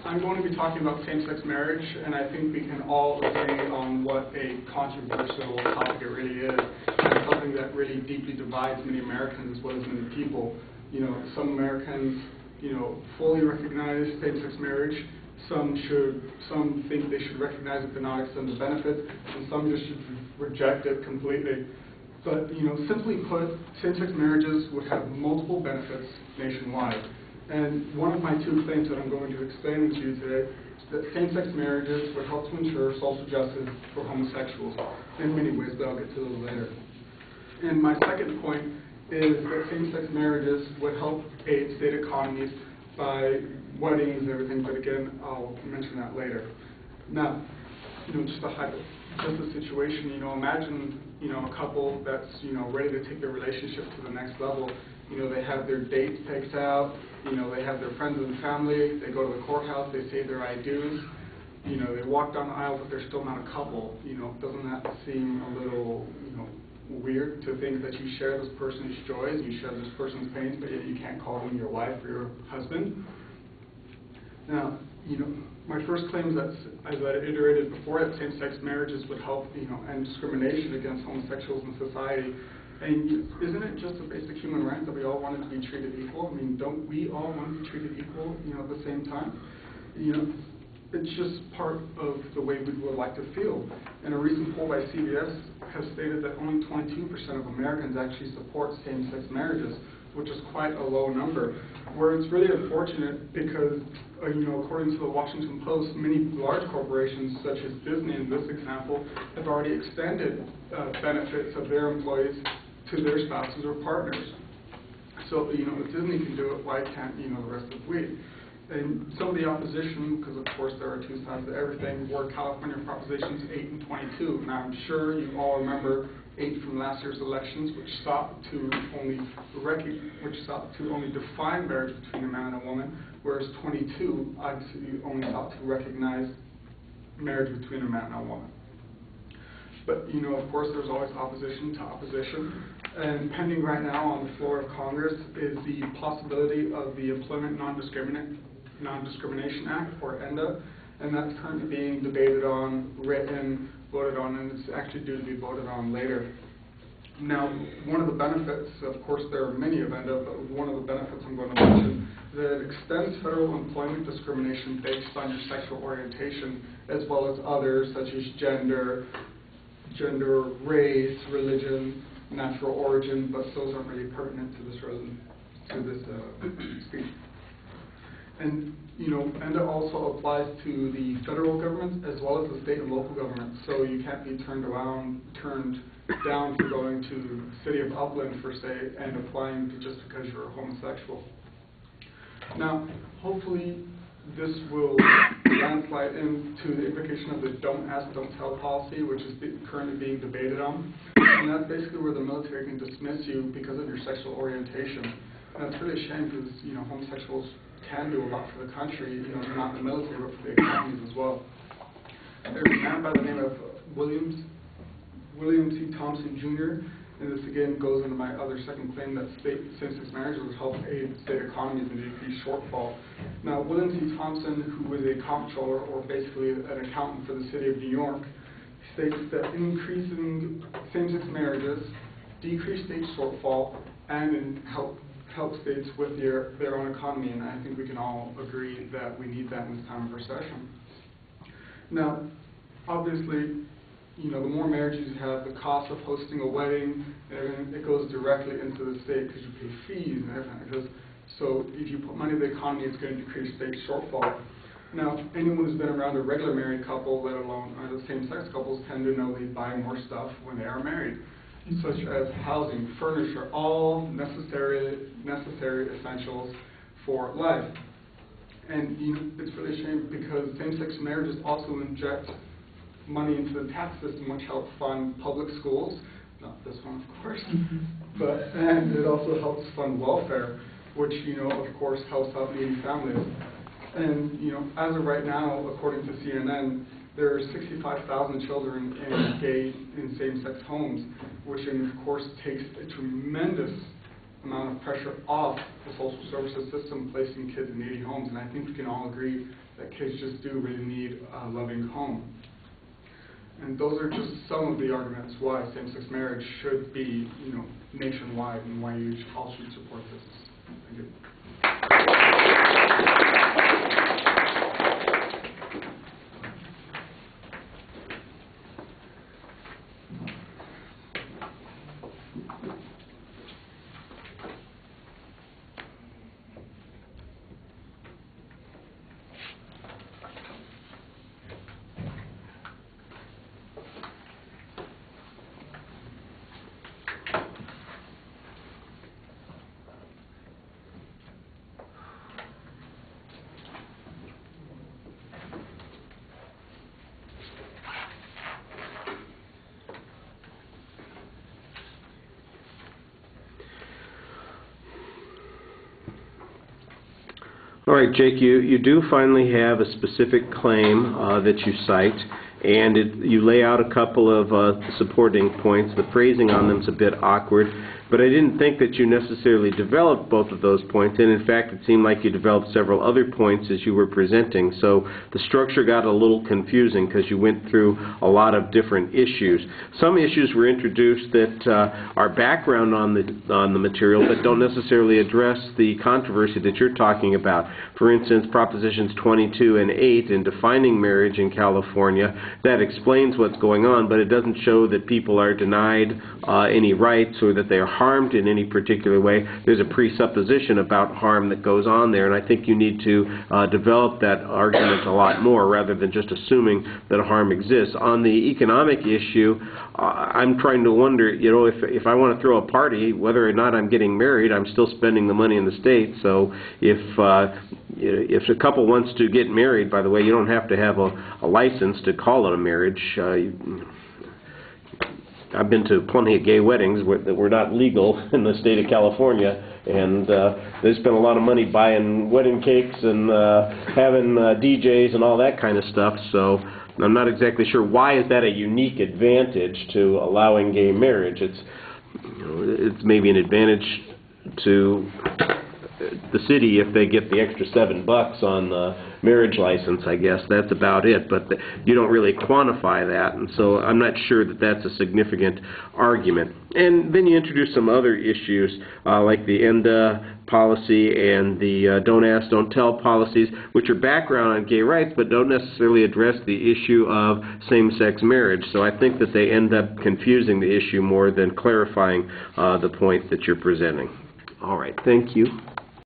I'm going to be talking about same-sex marriage, and I think we can all agree on what a controversial topic it really is, and something that really deeply divides many Americans as well as many people. You know, some Americans, fully recognize same-sex marriage. Some think they should recognize it but not extend the benefits, and some just should reject it completely. But, simply put, same-sex marriages would have multiple benefits nationwide. And one of my two claims that I'm going to explain to you today is that same-sex marriages would help to ensure social justice for homosexuals in many ways, but I'll get to a little later. And my second point is that same-sex marriages would help aid state economies by weddings and everything, but again, I'll mention that later. Now, just a situation, imagine, a couple that's, ready to take their relationship to the next level. They have their dates picked out, they have their friends and family, they go to the courthouse, they say their I do's, they walk down the aisle, but they're still not a couple. Doesn't that seem a little, weird to think that you share this person's joys, you share this person's pains, but yet you can't call them your wife or your husband? Now, my first claim is that, as I iterated before, that same-sex marriages would help, end discrimination against homosexuals in society. And isn't it just a basic human right that we all wanted to be treated equal? I mean, don't we all want to be treated equal, at the same time? It's just part of the way we would like to feel. And a recent poll by CBS has stated that only 22% of Americans actually support same-sex marriages, which is quite a low number. Where it's really unfortunate because, according to the Washington Post, many large corporations, such as Disney in this example, have already extended benefits of their employees to their spouses or partners. So, if Disney can do it, why can't, the rest of we? And some of the opposition, because of course there are two sides to everything, were California Propositions 8 and 22. Now I'm sure you all remember 8 from last year's elections, which sought to only define marriage between a man and a woman, whereas 22 obviously only sought to recognize marriage between a man and a woman. But, of course, there's always opposition to opposition. And pending right now on the floor of Congress is the possibility of the Employment Non-Discrimination Act, or ENDA, and that's currently being debated on, written, voted on, and it's actually due to be voted on later. Now, one of the benefits, of course there are many of ENDA, but one of the benefits I'm going to mention is that it extends federal employment discrimination based on your sexual orientation, as well as others such as gender, race, religion, natural origin, but those aren't really pertinent to this speech. And, ENDA also applies to the federal government as well as the state and local government, so you can't be turned down for going to the city of Upland, for say, and applying just because you're a homosexual. Now, hopefully, this will landslide into the implication of the Don't Ask, Don't Tell policy, which is currently being debated on. And that's basically where the military can dismiss you because of your sexual orientation. And that's really a shame because, homosexuals can do a lot for the country, not in the military, but for the economies as well. There's a man by the name of William C. Thompson, Jr., and this again goes into my other second claim that same-sex marriage would help aid state economies and decrease shortfall. Now, William C. Thompson, who was a comptroller, or basically an accountant for the city of New York, states that increasing same-sex marriages decrease state shortfall and help states with their own economy, and I think we can all agree that we need that in this time of recession. Now, obviously, the more marriages you have, the cost of hosting a wedding, it goes directly into the state because you pay fees and everything. So if you put money in the economy, it's going to decrease state shortfall. Now, anyone who's been around a regular married couple, let alone the same-sex couples, tend to know they buy more stuff when they are married, such as housing, furniture, all necessary essentials for life. And it's really a shame because same-sex marriages also inject money into the tax system, which helps fund public schools, not this one, of course, and it also helps fund welfare, which, of course, helps out needy families. And, as of right now, according to CNN, there are 65,000 children in same-sex homes, which, of course, takes a tremendous amount of pressure off the social services system placing kids in needy homes. And I think we can all agree that kids just do really need a loving home. And those are just some of the arguments why same-sex marriage should be, nationwide, and why you all should support this. Thank you. All right, Jake, you do finally have a specific claim that you cite, and you lay out a couple of supporting points. The phrasing on them is a bit awkward, but I didn't think that you necessarily developed both of those points, and in fact it seemed like you developed several other points as you were presenting. So the structure got a little confusing because you went through a lot of different issues. Some issues were introduced that are background on the material but don't necessarily address the controversy that you're talking about. For instance, Propositions 22 and 8 in defining marriage in California, that explains what's going on, but it doesn't show that people are denied any rights or that they are harmed in any particular way. There's a presupposition about harm that goes on there, and I think you need to develop that argument a lot more rather than just assuming that a harm exists. On the economic issue, I'm trying to wonder, if I want to throw a party, whether or not I'm getting married, I'm still spending the money in the state. So if a couple wants to get married, by the way, you don't have to have a license to call it a marriage. I've been to plenty of gay weddings that were not legal in the state of California, and they spent a lot of money buying wedding cakes and having DJs and all that kind of stuff. So I'm not exactly sure why is that a unique advantage to allowing gay marriage. It's maybe an advantage to the city if they get the extra $7 on the marriage license, I guess. That's about it, but you don't really quantify that, and so I'm not sure that that's a significant argument. And then you introduce some other issues like the ENDA policy and the don't ask, don't tell policies, which are background on gay rights but don't necessarily address the issue of same-sex marriage. So I think that they end up confusing the issue more than clarifying the point that you're presenting. All right, thank you.